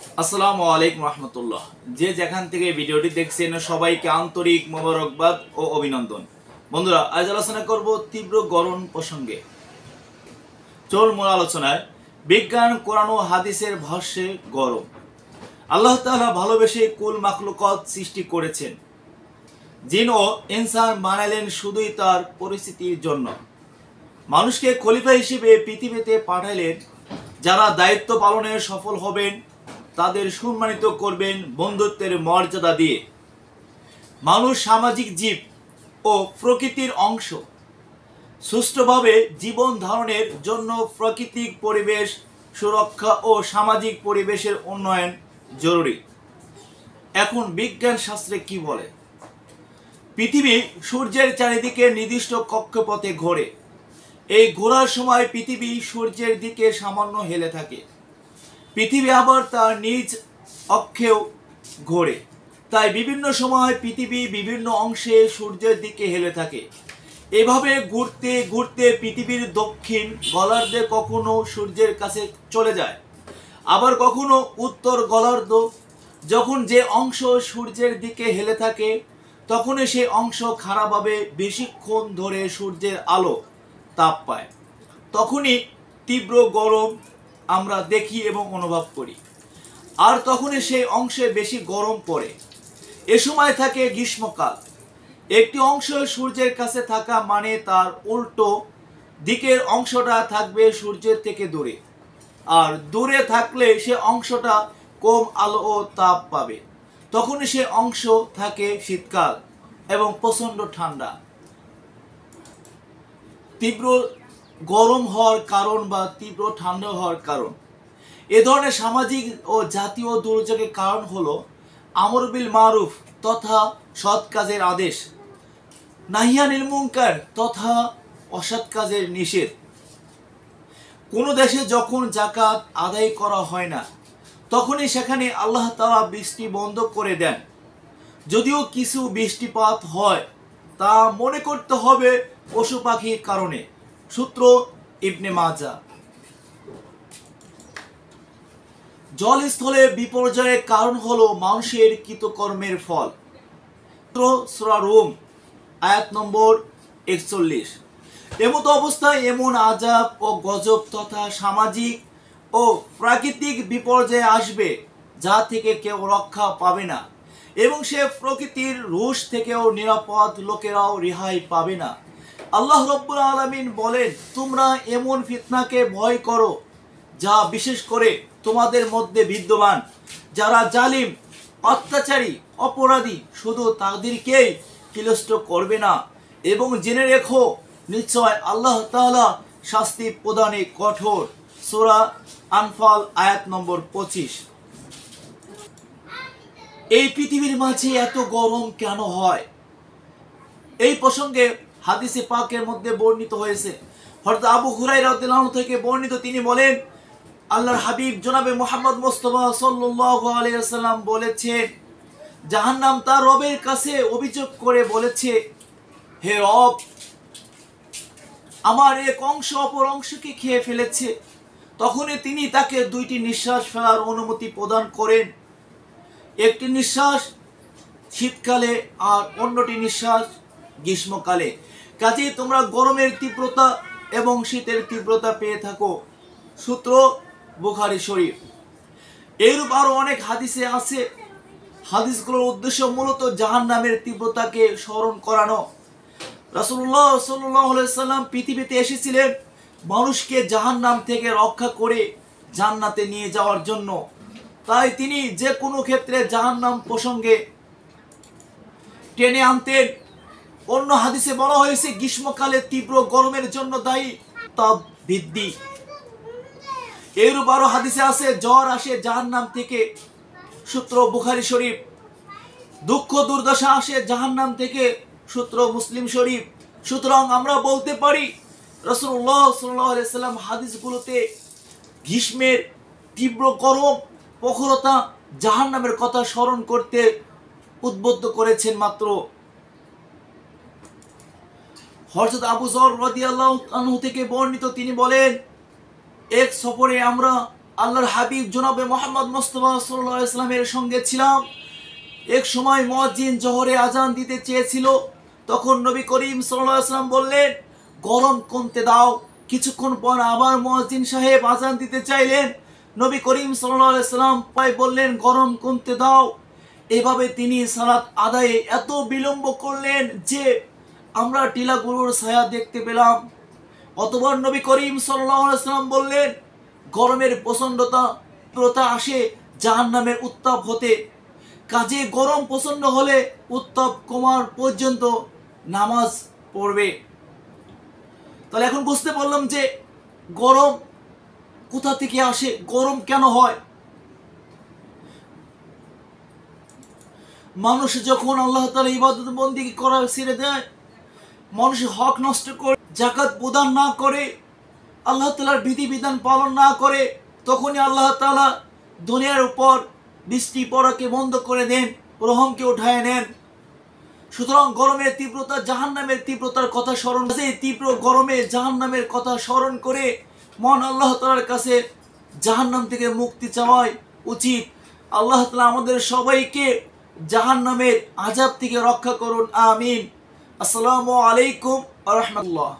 আসসালামু আলাইকুম রহমতুল্লাহ। যে যেখান থেকে ভিডিওটি দেখছেন সবাইকে আন্তরিক মোবারকবাদ ও অভিনন্দন। বন্ধুরা, আজ আলোচনা করব তীব্র গরম প্রসঙ্গে। চল মূল আলোচনায়। বিজ্ঞান, কোরআন ও হাদিসের ভাষ্যে গরম। আল্লাহ তাআলা ভালোবেসে কুল মাখলুকাত সৃষ্টি করেছেন। জিন ও ইনসান বানালেন শুধুই তার পরিস্থিতির জন্য। মানুষকে খলিফা হিসেবে পৃথিবীতে পাঠালেন। যারা দায়িত্ব পালনে সফল হবেন তাদের সম্মানিত করবেন বন্ধুত্বের মর্যাদা দিয়ে। মানুষ সামাজিক জীব ও প্রকৃতির অংশ। সুষ্ঠুভাবে জীবন ধারণের জন্য প্রাকৃতিক পরিবেশ সুরক্ষা ও সামাজিক পরিবেশের উন্নয়ন জরুরি। এখন বিজ্ঞান শাস্ত্রে কি বলে? পৃথিবী সূর্যের চারিদিকে নির্দিষ্ট কক্ষপথে ঘোরে। এই ঘোরার সময় পৃথিবী সূর্যের দিকে সামান্য হেলে থাকে। পৃথিবী আবার তার নিজ অক্ষেও ঘোরে। তাই বিভিন্ন সময় পৃথিবী বিভিন্ন অংশে সূর্যের দিকে হেলে থাকে। এভাবে ঘুরতে ঘুরতে পৃথিবীর দক্ষিণ গোলার্ধে কখনো সূর্যের কাছে চলে যায়, আবার কখনো উত্তর গোলার্ধ। যখন যে অংশ সূর্যের দিকে হেলে থাকে তখনই সে অংশ খারাপভাবে বেশিক্ষণ ধরে সূর্যের আলো তাপ পায়। তখনই তীব্র গরম আমরা দেখি এবং অনুভব করি। আর তখনই সেই অংশে বেশি গরম পড়ে। এ সময় থাকে গ্রীষ্মকাল। একটি অংশ সূর্যের কাছে থাকা মানে তার উল্টো দিকের অংশটা থাকবে সূর্যের থেকে দূরে, আর দূরে থাকলে সে অংশটা কম আলো ও তাপ পাবে। তখনই সে অংশ থাকে শীতকাল এবং প্রচণ্ড ঠান্ডা। তীব্র গরম হওয়ার কারণ বা তীব্র ঠান্ডা হওয়ার কারণ, এ ধরনের সামাজিক ও জাতীয় দুর্যোগের কারণ হলো আমর বিল মারুফ তথা সৎ কাজের আদেশ, নাহিয়ানিল মুনকার তথা অসৎ কাজের নিষেধ। কোনো দেশে যখন যাকাত আদায় করা হয় না তখনই সেখানে আল্লাহ তাআলা বৃষ্টি বন্ধ করে দেন। যদিও কিছু বৃষ্টিপাত হয় তা মনে করতে হবে পশু পাখির কারণে। সূত্র ইবনে মাজাহ। জলস্থলে বিপর্যয়ের কারণ হলো মানুষের কৃতকর্মের ফল। সূরা রুম আয়াত নম্বর 41। এমতো অবস্থায় এমন আযাব ও গজব তথা সামাজিক ও প্রাকৃতিক বিপর্যয় আসবে যা থেকে কেউ রক্ষা পাবে না, এবং সে প্রকৃতির রোষ থেকেও নিরাপদ লোকেরাও রেহাই পাবে না। আল্লাহ রাব্বুল আলামিন বলেন, তোমরা এমন ফিতনাকে ভয় করো যা বিশেষ করে তোমাদের মধ্যে বিদ্যমান। যারা জালিম, অত্যাচারী, অপরাধী শুধু তাদেরকেই তিরস্ত করবে না, এবং জেনে রেখো নিশ্চয় আল্লাহ তাআলা শাস্তি প্রদানে কঠোর। সূরা আনফাল আয়াত নম্বর 25। এই পৃথিবীর মাঝে এত গরম কেন হয়? এই প্রসঙ্গে হাদিসে পাকের মধ্যে বর্ণিত হয়েছে। হযরত আবু হুরায়রা রাদিয়াল্লাহু আনহু থেকে বর্ণিত, তিনি বলেন, আল্লাহর হাবিব জনাবে মুহাম্মদ মুস্তাফা সাল্লাল্লাহু আলাইহি ওয়াসাল্লাম বলেছেন, জাহান্নাম তার রবের কাছে অভিযোগ করে বলেছে, হে রব, আমার এক অংশ অপর অংশকে খেয়ে ফেলেছে। তখনই তিনি তাকে দুইটি নিঃশ্বাস ফেলার অনুমতি প্রদান করেন। একটি নিঃশ্বাস শীতকালে আর অন্যটি নিঃশ্বাস গ্রীষ্মকালে। কাজেই তোমরা গরমের তীব্রতা এবং শীতের তীব্রতা পেয়ে থাকো। সূত্র বুখারী শরীফ। এরূপ আরো অনেক হাদিসে আছে। হাদিসগুলোর উদ্দেশ্য মূলত জাহান্নামের তীব্রতাকে স্মরণ করানো। রাসূলুল্লাহ সাল্লাল্লাহু আলাইহি সাল্লাম পৃথিবীতে এসেছিলেন মানুষকে জাহান্নাম থেকে রক্ষা করে জান্নাতে নিয়ে যাওয়ার জন্য। তাই তিনি যে কোনো ক্ষেত্রে জাহান্নাম প্রসঙ্গে টেনে আনতেন। অন্য হাদিসে বলা হয়েছে গ্রীষ্মকালে তীব্র গরমের জন্য দায়ী তাপ বৃদ্ধি। এরূপ আরো হাদিসে আছে জ্বর আসে জাহান্নাম থেকে। সূত্র বুখারী শরীফ। দুঃখ দুর্দশা আসে জাহান্নাম থেকে। সূত্র মুসলিম শরীফ। সুতরাং আমরা বলতে পারি রাসূলুল্লাহ সাল্লাল্লাহু আলাইহি সাল্লাম হাদিসগুলোতে গ্রীষ্মের তীব্র গরম, প্রখরতা, জাহান্নামের কথা স্মরণ করতে উদ্বুদ্ধ করেছেন মাত্র। হযরত আবু যর রাদিয়াল্লাহু আনহু থেকে বর্ণিত, তিনি বলেন, এক সফরে আমরা আল্লাহর হাবিব জনাবে মোহাম্মদ মুস্তাফা সাল্লাল্লাহু আলাইহি ওয়াসাল্লামের সঙ্গে ছিলাম। এক সময় মুয়াজ্জিন জোহরে আজান দিতে চেয়েছিল, তখন নবী করিম সাল্লাল্লাহু আলাইহি ওয়াসাল্লাম বললেন, গরম কমতে দাও। কিছুক্ষণ পর আবার মুয়াজ্জিন সাহেব আজান দিতে চাইলেন, নবী করিম সাল্লাল্লাহু আলাইহি ওয়াসাল্লাম বললেন, গরম কমতে দাও। এভাবে তিনি সালাত আদায়ে এত বিলম্ব করলেন যে আমরা টিলাগুলোর ছায়া দেখতে পেলাম। অতঃপর নবী করিম সাল্লাল্লাহু আলাইহি ওয়াসাল্লাম বললেন, গরমের প্রচণ্ডতা আসে জাহান্নামের উত্তাপ হতে, কাজে গরম প্রচণ্ড হলে উত্তাপ কমার পর্যন্ত নামাজ পড়বে। তাহলে এখন বুঝতে পারলাম যে গরম কোথা থেকে আসে, গরম কেন হয়। মানুষ যখন আল্লাহ তাআলা ইবাদত বন্দেগী করা ছেড়ে দেয়, মানুষের হক নষ্ট করে, যাকাত প্রদান না করে, আল্লাহ তাআলার বিধিবিধান পালন না করে, তখনই আল্লাহ তাআলা দুনিয়ার উপর বৃষ্টি পড়াকে বন্ধ করে দেন, রহমকে উঠায় নেন। সুতরাং গরমের তীব্রতা, জাহান্নামের তীব্রতার কথা স্মরণ, এই তীব্র গরমে জাহান্নামের কথা স্মরণ করে মন আল্লাহ তাআলার কাছে জাহান্নাম থেকে মুক্তি চাওয়াই উচিত। আল্লাহ তাআলা আমাদের সবাইকে জাহান্নামের আযাব থেকে রক্ষা করুন, আমিন। আসসালামু আলাইকুম ওয়া রাহমাতুল্লাহ।